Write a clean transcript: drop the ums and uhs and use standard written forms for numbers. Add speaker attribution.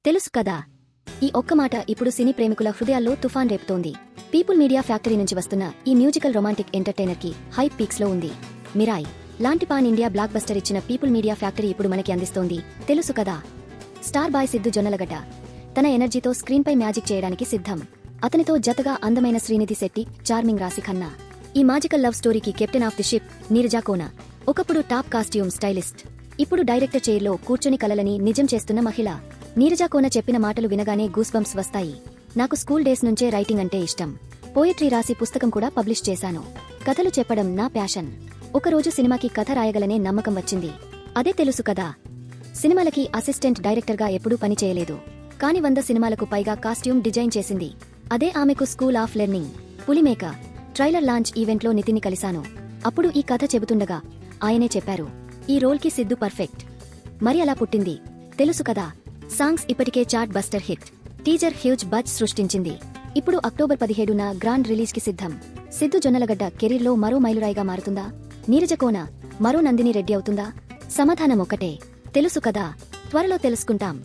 Speaker 1: తెలుసు కదా. ఈ ఒక్క మాట ఇప్పుడు సినీ ప్రేమికుల హృదయాల్లో తుఫాన్ రేపుతోంది. పీపుల్ మీడియా ఫ్యాక్టరీ నుంచి వస్తున్న ఈ మ్యూజికల్ రొమాంటిక్ ఎంటర్టైనర్ కి హై పీక్స్ లో ఉంది. మిరాయ్ లాంటి పాన్ ఇండియా బ్లాక్ బస్టర్ ఇచ్చిన పీపుల్ మీడియా ఫ్యాక్టరీ ఇప్పుడు మనకి అందిస్తోంది తెలుసు కదా. స్టార్ బాయ్ సిద్ధు జొన్నలగడ్డ తన ఎనర్జీతో స్క్రీన్ పై మ్యాజిక్ చేయడానికి సిద్ధం. అతనితో జతగా అందమైన శ్రీనిధి శెట్టి, చార్మింగ్ రాశి ఖన్నా. ఈ మాజికల్ లవ్ స్టోరీకి captain of the ship Neeraja Kona. ఒకప్పుడు టాప్ కాస్ట్యూమ్ స్టైలిస్ట్, ఇప్పుడు డైరెక్టర్ చైర్లో కూర్చొని కలలని నిజం చేస్తున్న మహిళ. నీరజా కోన చెప్పిన మాటలు వినగానే గూస్బంప్స్ వస్తాయి. నాకు స్కూల్ డేస్ నుంచే రైటింగ్ అంటే ఇష్టం. పోయట్రీ రాసి పుస్తకం కూడా పబ్లిష్ చేశాను. కథలు చెప్పడం నా ప్యాషన్. ఒకరోజు సినిమాకి కథ రాయగలనే నమ్మకం వచ్చింది. అదే తెలుసు కదా. సినిమాలకి అసిస్టెంట్ డైరెక్టర్గా ఎప్పుడూ పనిచేయలేదు, కాని 100 సినిమాలకు పైగా కాస్ట్యూమ్ డిజైన్ చేసింది. అదే ఆమెకు school of learning. Pulimeka trailer launch ఈవెంట్లో నితిన్ని కలిశాను. అప్పుడు ఈ కథ చెబుతుండగా ఆయనే చెప్పారు, ఈ రోల్కి సిద్ధు పర్ఫెక్ట్. మరి అలా పుట్టింది తెలుసు కదా. సాంగ్స్ ఇప్పటికే chart buster hit. Teaser huge buzz సృష్టించింది. ఇప్పుడు అక్టోబర్ 17న గ్రాండ్ రిలీజ్ కి సిద్ధం. సిద్ధు జొన్నలగడ్డ కెరీర్లో మరో మైలురాయిగా మారుతుందా? నీరజ కోన మరో నందిని రెడ్డి అవుతుందా? సమాధానం ఒకటే, తెలుసు కదా. త్వరలో తెలుసుకుంటాం.